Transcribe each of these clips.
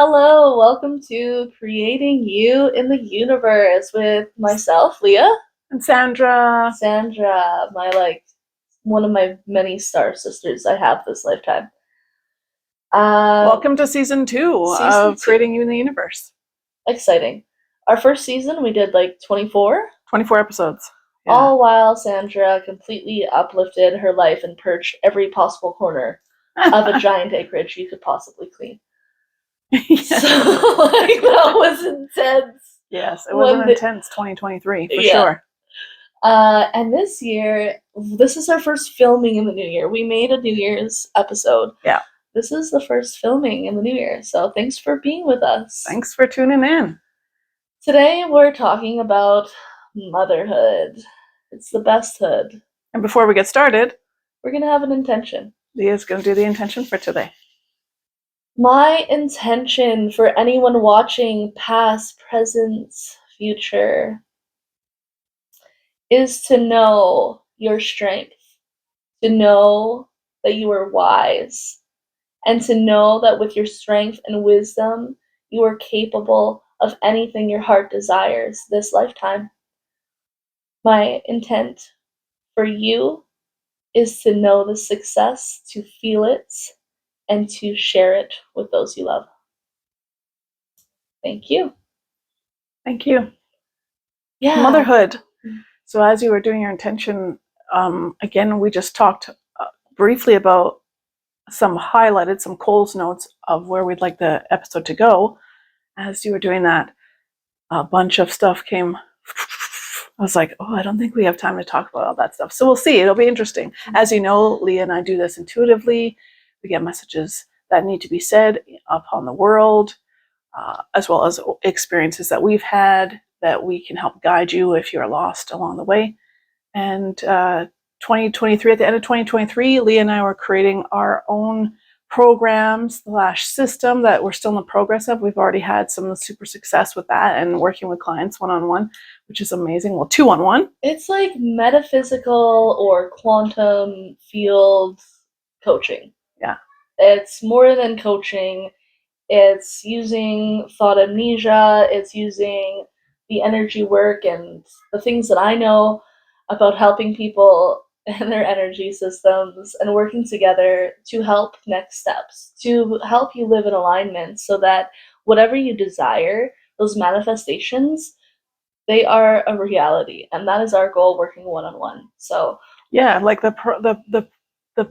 Hello, welcome to Creating You in the Universe with myself, Leah. And Sandra. Sandra, one of my many star sisters I have this lifetime. Welcome to season 2 of Creating You in the Universe. Exciting. Our first season, we did 24? 24 episodes. Yeah. All while Sandra completely uplifted her life and purged every possible corner of a giant acreage you could possibly clean. Yes. So, that was intense. Yes, it was an intense 2023, for sure. And this year, this is our first filming in the new year. We made a New Year's episode. Yeah. This is the first filming in the new year, so thanks for being with us. Thanks for tuning in. Today, we're talking about motherhood. It's the best hood. And before we get started, we're going to have an intention. Leah's going to do the intention for today. My intention for anyone watching, past, present, future, is to know your strength, to know that you are wise, and to know that with your strength and wisdom, you are capable of anything your heart desires this lifetime. My intent for you is to know the success, to feel it, and to share it with those you love. Thank you. Thank you. Yeah. Motherhood. So as you were doing your intention, again, we just talked briefly about highlighted some Cole's notes of where we'd like the episode to go. As you were doing that, a bunch of stuff came. I was like, I don't think we have time to talk about all that stuff. So we'll see. It'll be interesting. As you know, Leah and I do this intuitively. We get messages that need to be said upon the world, as well as experiences that we've had that we can help guide you if you're lost along the way. And 2023, at the end of 2023, Leah and I were creating our own programs / system that we're still in the progress of. We've already had some super success with that and working with clients one-on-one, which is amazing. Well, 2-on-1. It's like metaphysical or quantum field coaching. Yeah. It's more than coaching. It's using thought amnesia. It's using the energy work and the things that I know about helping people and their energy systems and working together to help next steps, to help you live in alignment so that whatever you desire, those manifestations, they are a reality. And that is our goal working one-on-one. So yeah, like the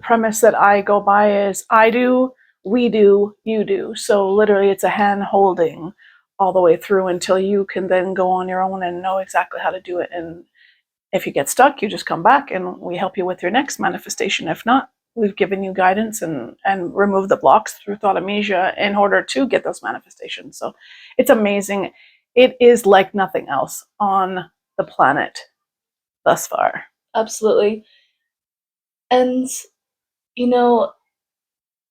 premise that I go by is I do, we do, you do. So literally it's a hand holding all the way through until you can then go on your own and know exactly how to do it. And if you get stuck, you just come back and we help you with your next manifestation. If not, we've given you guidance and remove the blocks through thought amnesia in order to get those manifestations. So it's amazing. It is like nothing else on the planet thus far. Absolutely. And,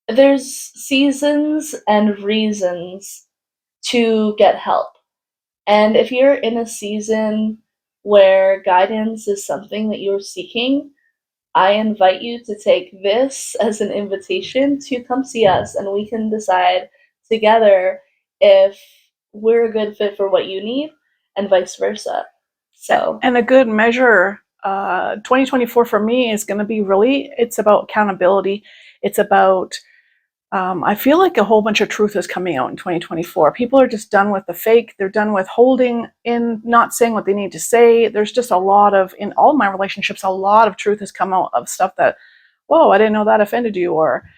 there's seasons and reasons to get help. And if you're in a season where guidance is something that you're seeking, I invite you to take this as an invitation to come see us, and we can decide together if we're a good fit for what you need and vice versa. So, and a good measure, 2024 for me is going to be it's about accountability. It's about, I feel like a whole bunch of truth is coming out in 2024. People are just done with the fake. They're done with holding in, not saying what they need to say. There's just in all my relationships, a lot of truth has come out of stuff that, whoa, I didn't know that offended you, or,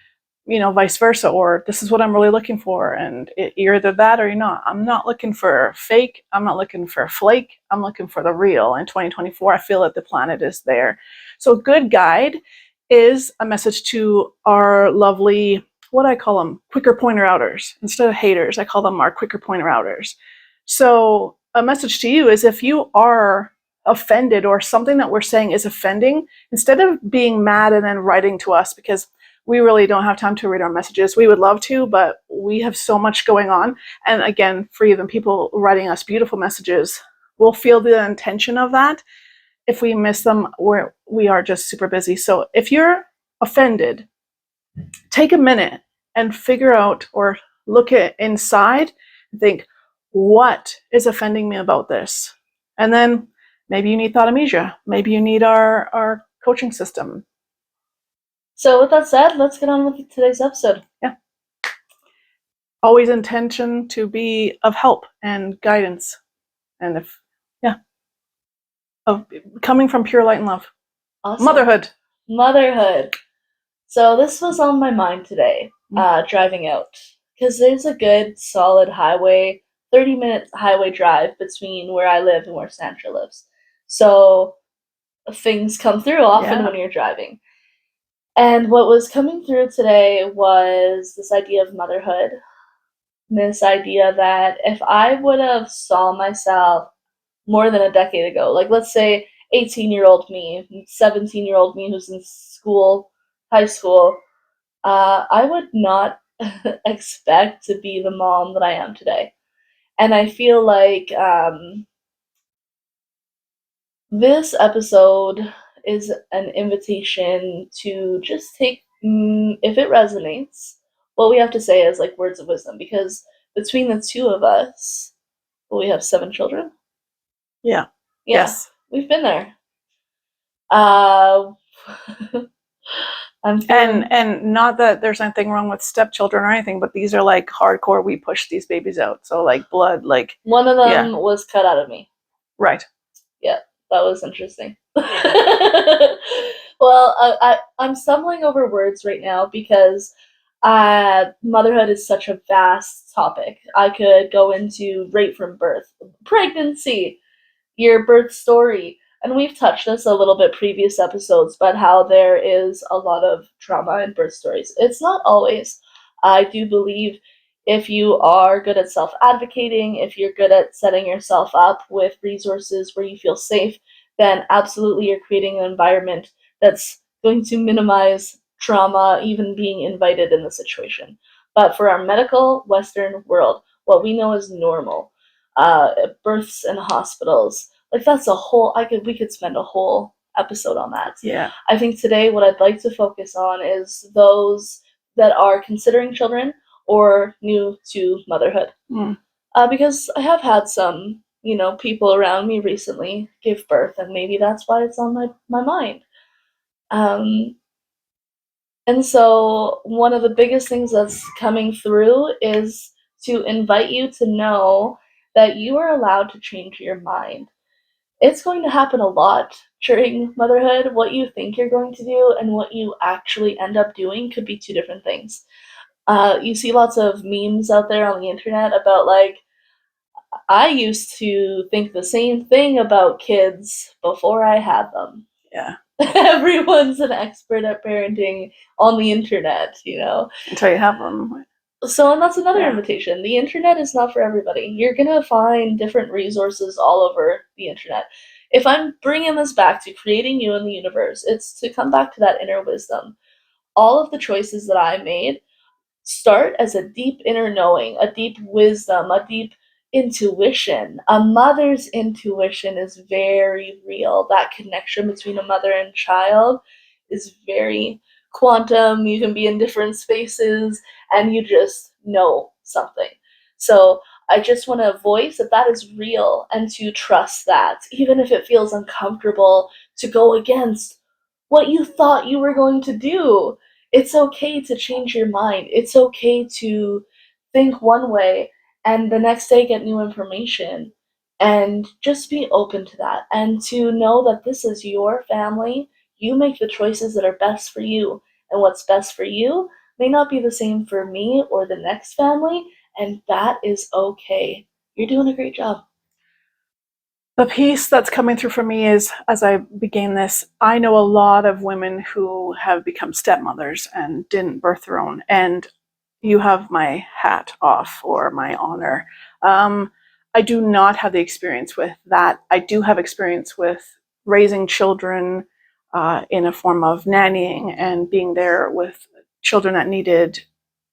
vice versa, or this is what I'm really looking for. And you're either that or you're not. I'm not looking for fake. I'm not looking for flake. I'm looking for the real. In 2024, I feel that the planet is there. So a good guide is a message to our lovely, what I call them, quicker pointer outers. Instead of haters, I call them our quicker pointer outers. So a message to you is if you are offended or something that we're saying is offending, instead of being mad and then writing to us, because we really don't have time to read our messages. We would love to, but we have so much going on. And again, for even people writing us beautiful messages, we'll feel the intention of that. If we miss them, we are just super busy. So if you're offended, take a minute and figure out or look at inside and think, what is offending me about this? And then maybe you need thought amnesia. Maybe you need our coaching system. So with that said, let's get on with today's episode. Yeah. Always intention to be of help and guidance. And of coming from pure light and love. Awesome. Motherhood. So this was on my mind today, driving out. Because there's a good, solid highway, 30-minute highway drive between where I live and where Sandra lives. So things come through often when you're driving. And what was coming through today was this idea of motherhood. This idea that if I would have saw myself more than a decade ago, like let's say 18-year-old me, 17-year-old me who's in school, high school, I would not expect to be the mom that I am today. And I feel like this episode is an invitation to just take, if it resonates, what we have to say as like words of wisdom. Because between the two of us, we have 7 children. Yeah. Yes. We've been there. I'm feeling... and not that there's anything wrong with stepchildren or anything, but these are like hardcore. We push these babies out, so like blood, like one of them was cut out of me. Right. Yeah, that was interesting. Well, I'm stumbling over words right now because motherhood is such a vast topic. I could go into right from birth, pregnancy, your birth story. And we've touched this a little bit previous episodes, but how there is a lot of trauma in birth stories. It's not always. I do believe if you are good at self-advocating, if you're good at setting yourself up with resources where you feel safe, then absolutely you're creating an environment that's going to minimize trauma even being invited in the situation. But for our medical Western world, what we know is normal, births in hospitals, like that's a whole, we could spend a whole episode on that. Yeah. I think today what I'd like to focus on is those that are considering children or new to motherhood. Because I have had some, people around me recently give birth, and maybe that's why it's on my mind. And so one of the biggest things that's coming through is to invite you to know that you are allowed to change your mind. It's going to happen a lot during motherhood. What you think you're going to do and what you actually end up doing could be 2 different things. You see lots of memes out there on the internet about like, I used to think the same thing about kids before I had them. Yeah. Everyone's an expert at parenting on the internet, Until you have them. So, and that's another invitation. The internet is not for everybody. You're going to find different resources all over the internet. If I'm bringing this back to creating you in the universe, it's to come back to that inner wisdom. All of the choices that I made start as a deep inner knowing, a deep wisdom, a deep intuition. A mother's intuition is very real. That connection between a mother and child is very quantum. You can be in different spaces and you just know something. So I just want to voice that is real and to trust that, even if it feels uncomfortable to go against what you thought you were going to do. It's okay to change your mind. It's okay to think one way and the next day get new information, and just be open to that and to know that this is your family. You make the choices that are best for you, and what's best for you may not be the same for me or the next family, and that is okay. You're doing a great job. The piece that's coming through for me is, as I begin this, I know a lot of women who have become stepmothers and didn't birth their own, and you have my hat off or my honor. I do not have the experience with that. I do have experience with raising children in a form of nannying and being there with children that needed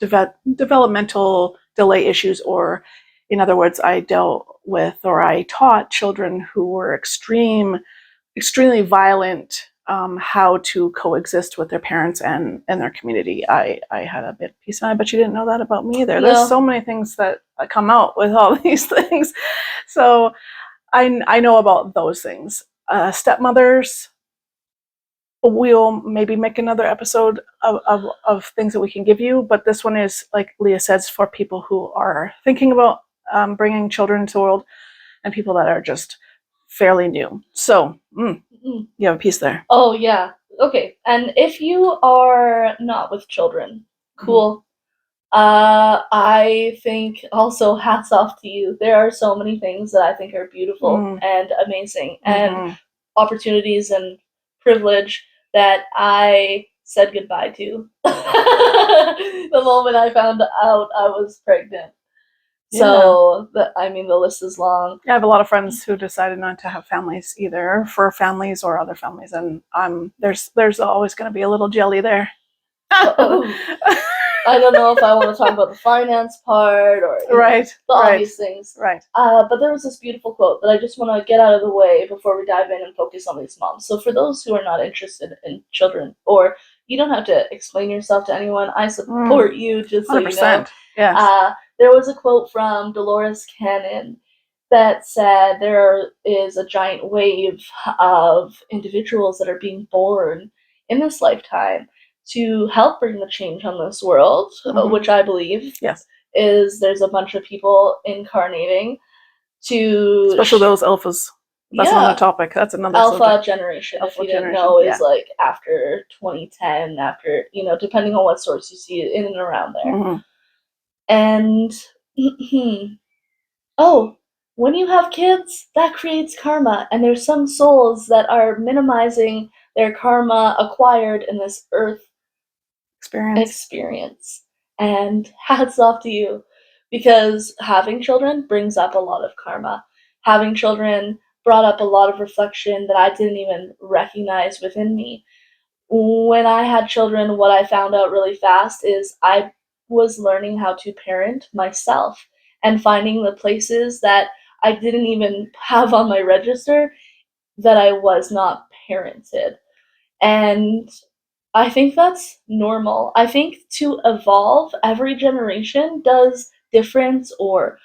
developmental delay issues, or in other words, I dealt with or I taught children who were extremely violent how to coexist with their parents and their community. I had a bit piece, and I bet you didn't know that about me either. There's so many things that come out with all these things. So I know about those things. Stepmothers, we'll maybe make another episode of things that we can give you, but this one is, like Leah says, for people who are thinking about bringing children into the world and people that are just fairly new. So you have a piece there. Oh yeah. Okay. And if you are not with children, cool. I think also hats off to you. There are so many things that I think are beautiful and amazing and opportunities and privilege that I said goodbye to the moment I found out I was pregnant. So, I mean, the list is long. I have a lot of friends who decided not to have families, either for families or other families, and there's always going to be a little jelly there. I don't know if I want to talk about the finance part or the obvious things. Right. But there was this beautiful quote that I just want to get out of the way before we dive in and focus on these moms. So for those who are not interested in children, or you don't have to explain yourself to anyone, I support you, just so 100%. You know. Yes. There was a quote from Dolores Cannon that said there is a giant wave of individuals that are being born in this lifetime to help bring the change on this world, which I believe is there's a bunch of people incarnating to... Especially those alphas. That's another topic. That's another alpha subject. generation, if you didn't know, is like after 2010, after, depending on what source you see it in and around there. And, when you have kids, that creates karma, and there's some souls that are minimizing their karma acquired in this earth experience. And hats off to you, because having children brings up a lot of karma. Having children brought up a lot of reflection that I didn't even recognize within me. When I had children, what I found out really fast is I was learning how to parent myself and finding the places that I didn't even have on my register that I was not parented. And I think that's normal. I think to evolve, every generation does different or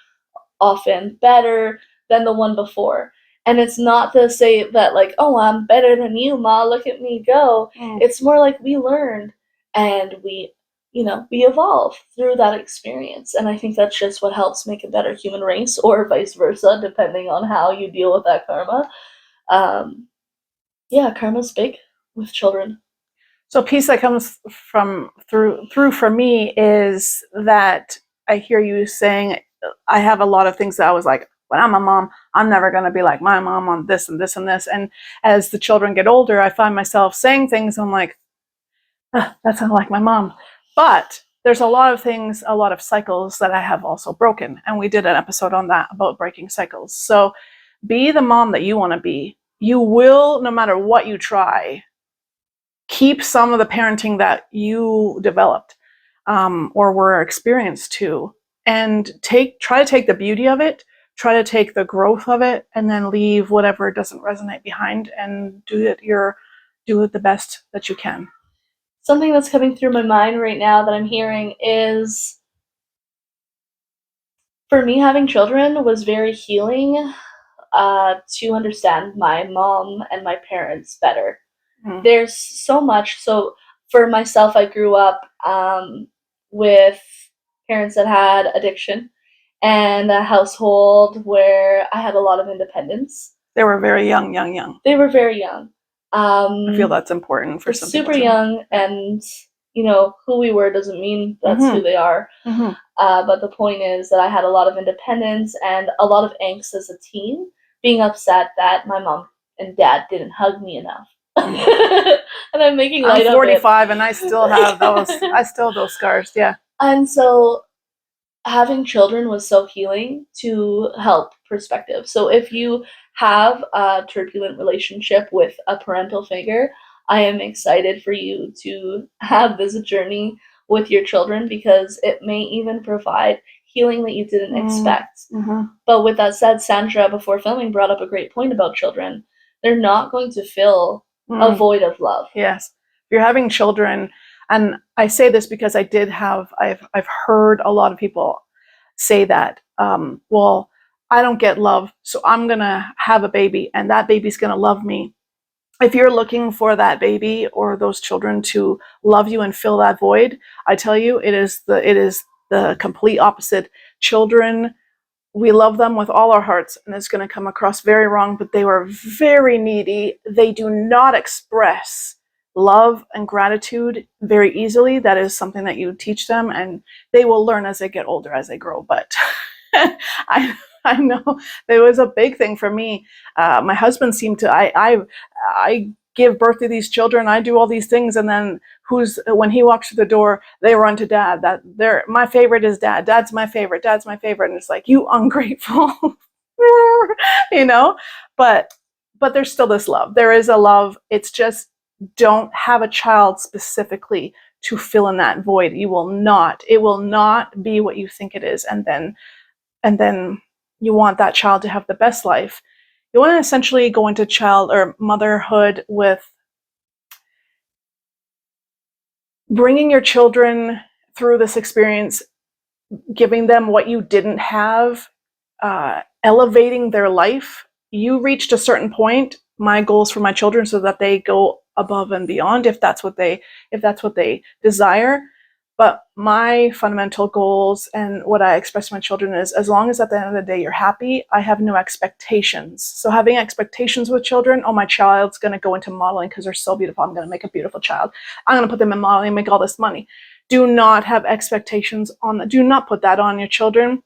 often better than the one before. And it's not to say that, like, oh, I'm better than you, Ma, look at me go. It's more like we learned and we evolve through that experience. And I think that's just what helps make a better human race, or vice versa, depending on how you deal with that karma. Karma's big with children. So a piece that comes through for me is that I hear you saying, I have a lot of things that I was like, when I'm a mom, I'm never going to be like my mom on this and this and this. And as the children get older, I find myself saying things, I'm like, that's not like my mom. But there's a lot of things, a lot of cycles that I have also broken. And we did an episode on that, about breaking cycles. So be the mom that you want to be. You will, no matter what you try, keep some of the parenting that you developed or were experienced to, and try to take the beauty of it, try to take the growth of it, and then leave whatever doesn't resonate behind, and do it the best that you can. Something that's coming through my mind right now that I'm hearing is, for me, having children was very healing to understand my mom and my parents better. There's so much. So for myself, I grew up with parents that had addiction and a household where I had a lot of independence. They were very young. They were very young. I feel that's important for some people. Super young, and who we were doesn't mean that's who they are. But the point is that I had a lot of independence and a lot of angst as a teen, being upset that my mom and dad didn't hug me enough. And I'm making light of it. I'm 45 and I still have those. I still have those scars. Yeah. And so having children was so healing to help perspective. So if you have a turbulent relationship with a parental figure, I am excited for you to have this journey with your children, because it may even provide healing that you didn't expect. But with that said, Sandra, before filming, brought up a great point about children. They're not going to fill a void of love. Yes. If you're having children, and I say this because I've heard a lot of people say that, well, I don't get love, so I'm going to have a baby and that baby's going to love me. If you're looking for that baby or those children to love you and fill that void, I tell you, it is the complete opposite. Children, we love them with all our hearts, and it's going to come across very wrong, but they were very needy. They do not express love and gratitude very easily. That is something that you teach them, and they will learn as they get older, as they grow. But I know there was a big thing for me. My husband seemed to, I give birth to these children, I do all these things, and then when he walks through the door, they run to dad. My favorite is dad. Dad's my favorite. Dad's my favorite. And it's like, you ungrateful, you know. But there's still this love. There is a love. It's just, don't have a child specifically to fill in that void. It will not be what you think it is. And then you want that child to have the best life. You want to essentially go into child or motherhood with bringing your children through this experience, giving them what you didn't have, elevating their life. You reached a certain point. My goals for my children so that they go above and beyond if that's what they desire. But my fundamental goals and what I express to my children is, as long as at the end of the day you're happy, I have no expectations. So having expectations with children, oh, my child's going to go into modeling because they're so beautiful, I'm going to make a beautiful child. I'm going to put them in modeling and make all this money. Do not have expectations on that. Do not put that on your children.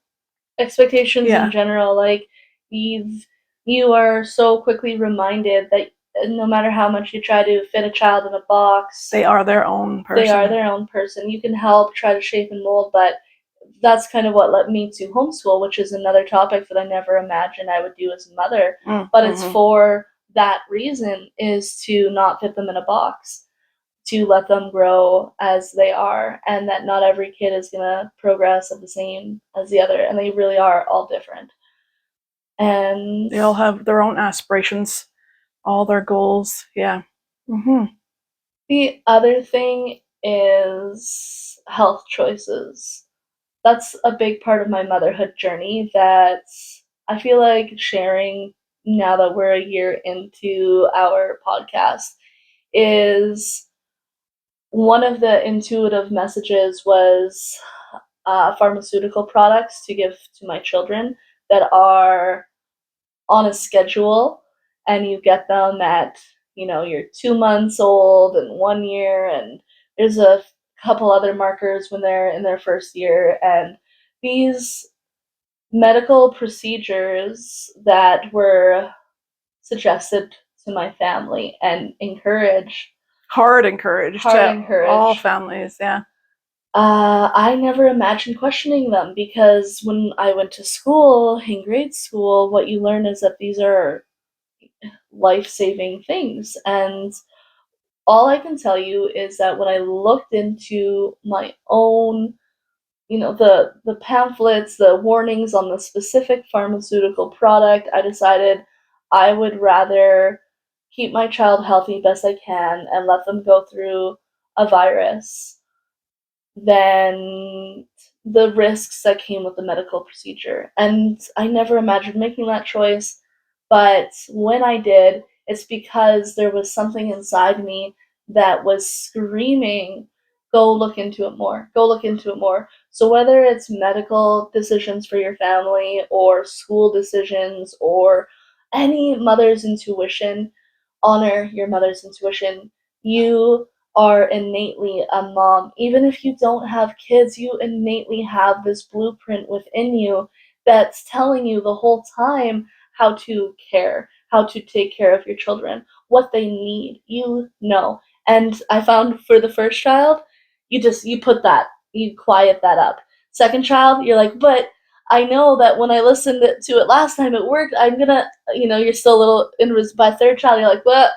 Expectations in general, like you are so quickly reminded that no matter how much you try to fit a child in a box, they are their own person. They are their own person. You can help try to shape and mold, but that's kind of what led me to homeschool, which is another topic that I never imagined I would do as a mother. But it's for that reason, is to not fit them in a box, to let them grow as they are, and that not every kid is going to progress at the same as the other, and they really are all different. And they all have their own aspirations, all their goals. Yeah. The other thing is health choices. That's a big part of my motherhood journey that I feel like sharing now that we're a year into our podcast. Is one of the intuitive messages was pharmaceutical products to give to my children that are on a schedule, and you get them at, you're 2 months old and 1 year, and there's a couple other markers when they're in their first year. And these medical procedures that were suggested to my family and encouraged all families. Yeah. I never imagined questioning them, because when I went to school, in grade school, what you learn is that these are life-saving things. And all I can tell you is that when I looked into my own, the pamphlets, the warnings on the specific pharmaceutical product, I decided I would rather keep my child healthy best I can and let them go through a virus than the risks that came with the medical procedure. And I never imagined making that choice, but when I did, it's because there was something inside me that was screaming, go look into it more, go look into it more. So whether it's medical decisions for your family or school decisions or any mother's intuition, honor your mother's intuition. You are innately a mom. Even if you don't have kids, you innately have this blueprint within you that's telling you the whole time how to care, how to take care of your children, what they need. And I found for the first child, you quiet that up. Second child, you're like, but I know that when I listened to it last time, it worked. I'm gonna, you're still a little inwards. By third child, you're like, well,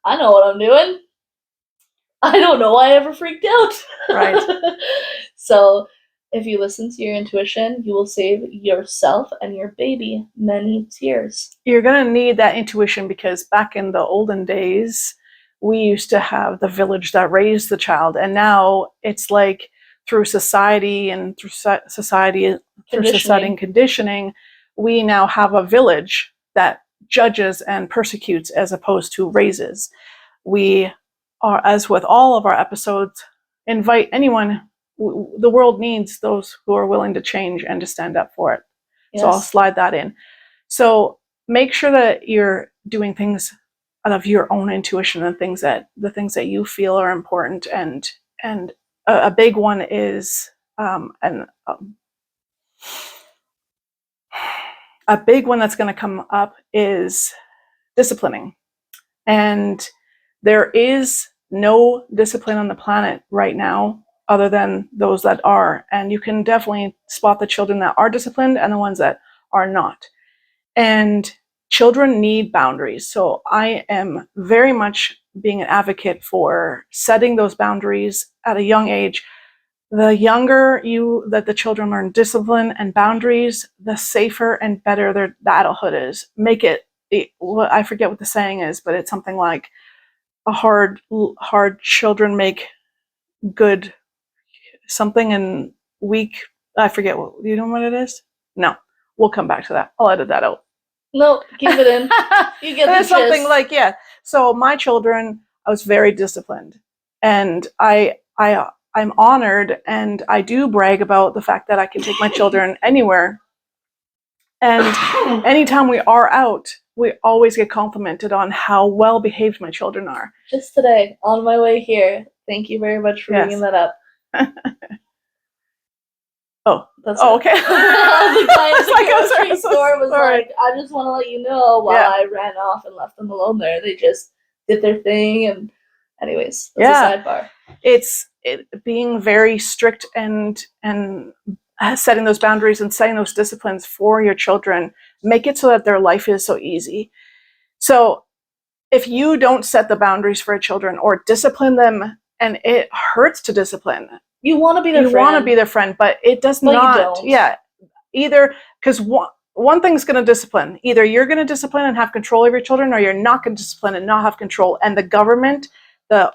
I know what I'm doing. I don't know why I ever freaked out. Right. So if you listen to your intuition, you will save yourself and your baby many tears. You're going to need that intuition, because back in the olden days, we used to have the village that raised the child, and now it's like through society and through society and conditioning, we now have a village that judges and persecutes as opposed to raises. We are, as with all of our episodes, invite anyone. The world needs those who are willing to change and to stand up for it. Yes. So I'll slide that in. So make sure that you're doing things out of your own intuition and the things that you feel are important. And a big one is a big one that's going to come up is disciplining. And there is no discipline on the planet right now other than those that are. And you can definitely spot the children that are disciplined and the ones that are not. And children need boundaries. So I am very much being an advocate for setting those boundaries at a young age. The younger that the children learn discipline and boundaries, the safer and better the adulthood is. Make it, I forget what the saying is, but it's something like hard children make good something, and weak, I forget what, you know what it is? No, we'll come back to that. I'll edit that out. No, keep it in. You get the gist. Something like, yeah. So my children, I was very disciplined, and I'm honored, and I do brag about the fact that I can take my children anywhere. And anytime we are out, we always get complimented on how well behaved my children are. Just today, on my way here. Thank you very much for bringing that up. That's okay. The guy at the grocery store was like, I just want to let you know, while I ran off and left them alone there. They just did their thing, and anyways, that's a sidebar. It's being very strict and setting those boundaries and setting those disciplines for your children. Make it so that their life is so easy. So if you don't set the boundaries for your children or discipline them, and it hurts to discipline, you want to be their friend. You want to be their friend, but it does not. You don't. Yeah, either, because one thing's going to discipline. Either you're going to discipline and have control of your children, or you're not going to discipline and not have control. And the government, the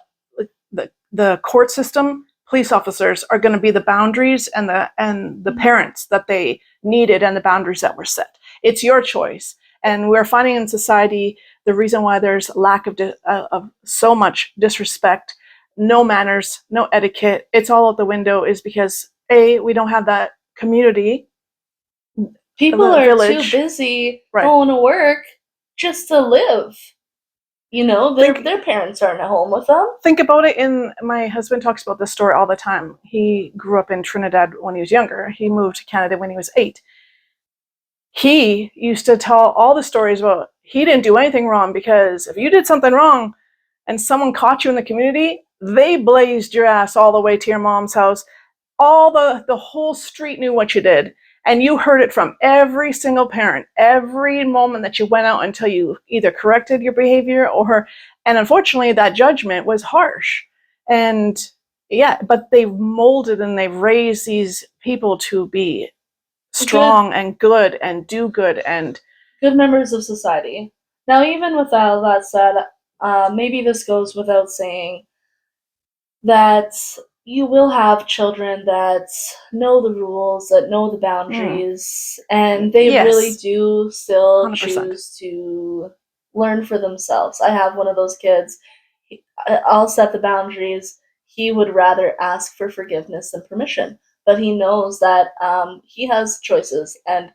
court system, police officers are going to be the boundaries and the parents that they needed, and the boundaries that were set. It's your choice. And we're finding in society the reason why there's lack of so much disrespect, no manners, no etiquette, it's all out the window, is because we don't have that community. People are too busy going to work just to live. You know, their parents aren't at home with them. Think about it. My husband talks about this story all the time. He grew up in Trinidad when he was younger. He moved to Canada when he was 8. He used to tell all the stories about he didn't do anything wrong, because if you did something wrong and someone caught you in the community, they blazed your ass all the way to your mom's house. All the whole street knew what you did. And you heard it from every single parent, every moment that you went out, until you either corrected your behavior and unfortunately that judgment was harsh. And but they've molded and they've raised these people to be strong and good and do good and good members of society. Now, even with all that said, maybe this goes without saying that you will have children that know the rules, that know the boundaries, and they really do still 100%. Choose to learn for themselves. I have one of those kids. I'll set the boundaries. He would rather ask for forgiveness than permission, but he knows that he has choices, and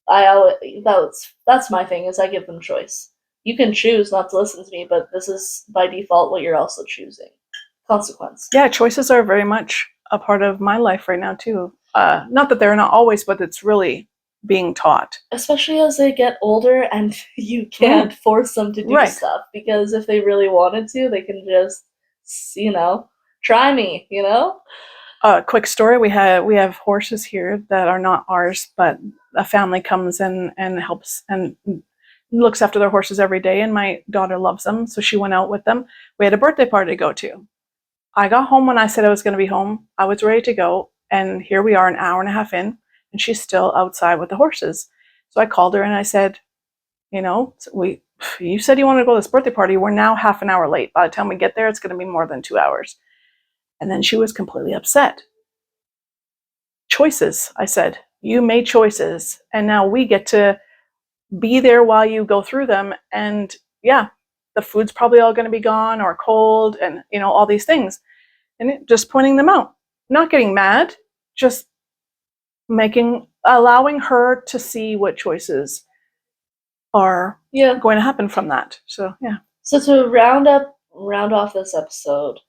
that's my thing, is I give them choice. You can choose not to listen to me, but this is by default what you're also choosing. Consequence. Yeah, choices are very much a part of my life right now too. Not that they're not always, but it's really being taught. Especially as they get older, and you can't force them to do stuff, because if they really wanted to, they can just, try me, Quick story, we have horses here that are not ours, but a family comes in and helps and looks after their horses every day, and my daughter loves them, so she went out with them. We had a birthday party to go to. I got home when I said I was going to be home. I was ready to go, and here we are an hour and a half in, and she's still outside with the horses. So I called her and I said, You said you wanted to go to this birthday party. We're now half an hour late. By the time we get there, it's going to be more than 2 hours. And then she was completely upset. Choices, I said. You made choices, and now we get to be there while you go through them. And yeah, the food's probably all going to be gone or cold, and all these things. And just pointing them out, not getting mad, just allowing her to see what choices are going to happen from that. So yeah. So to round off this episode,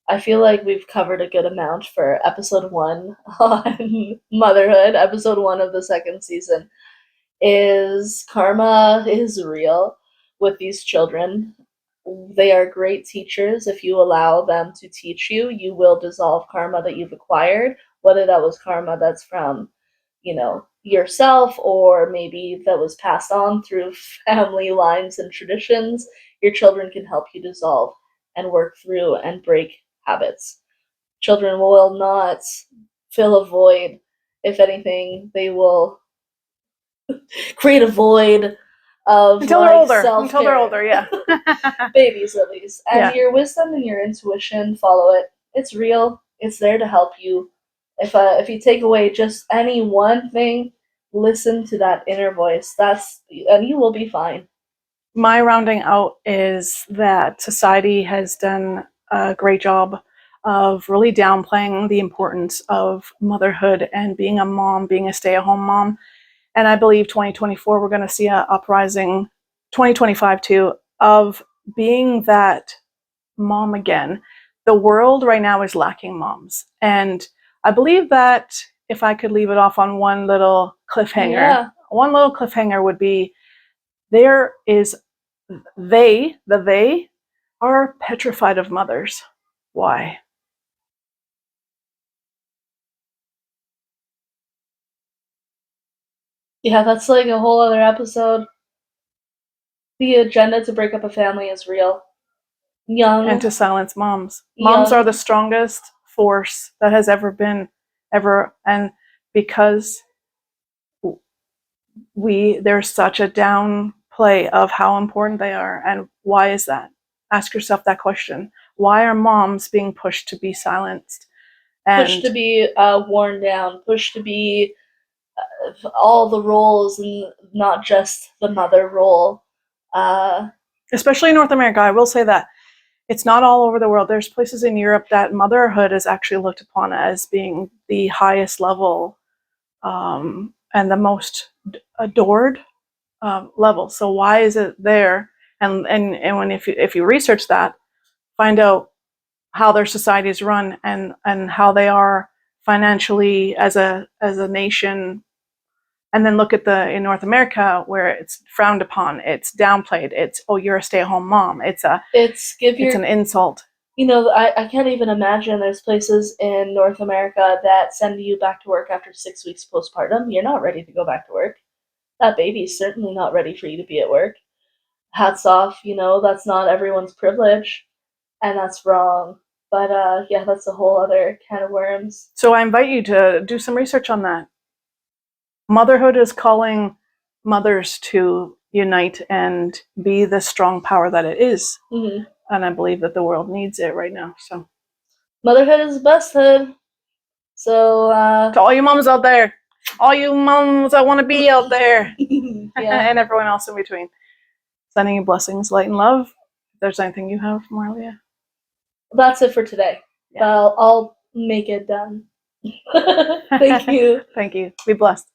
I feel like we've covered a good amount for episode 1 on motherhood. Episode 1 of the second season is karma is real with these children. They are great teachers. If you allow them to teach you, you will dissolve karma that you've acquired, whether that was karma that's from, yourself, or maybe that was passed on through family lines and traditions. Your children can help you dissolve and work through and break habits. Children will not fill a void. If anything, they will create a void of until they're older. Until they're older, yeah. Babies, at least. And your wisdom and your intuition, follow it. It's real. It's there to help you. If you take away just any one thing, listen to that inner voice. And you will be fine. My rounding out is that society has done a great job of really downplaying the importance of motherhood and being a mom, being a stay-at-home mom. And I believe 2024, we're going to see an uprising, 2025 too, of being that mom again. The world right now is lacking moms. And I believe that if I could leave it off on one little cliffhanger, one little cliffhanger would be, they are petrified of mothers. Why? Yeah, that's like a whole other episode. The agenda to break up a family is real. And to silence moms. Moms are the strongest force that has ever been, ever. And because there's such a downplay of how important they are. And why is that? Ask yourself that question. Why are moms being pushed to be silenced? And pushed to be worn down, pushed to be all the roles and not just the mother role. Especially in North America, I will say that. It's not all over the world. There's places in Europe that motherhood is actually looked upon as being the highest level and the most adored level. So why is it there? And when if you research that, find out how their societies run and how they are financially as a nation, and then look at in North America where it's frowned upon, it's downplayed, it's, oh, you're a stay-at-home mom. It's an insult. I can't even imagine there's places in North America that send you back to work after 6 weeks postpartum. You're not ready to go back to work. That baby's certainly not ready for you to be at work. Hats off, that's not everyone's privilege, and that's wrong. But that's a whole other can of worms. So I invite you to do some research on that. Motherhood is calling mothers to unite and be the strong power that it is. Mm-hmm. And I believe that the world needs it right now. So motherhood is besthood. So to all you moms out there, all you moms that want to be out there, and everyone else in between, sending you blessings, light, and love. If there's anything you have, Marlia? That's it for today. Yeah. I'll make it done. Thank you. Thank you. Be blessed.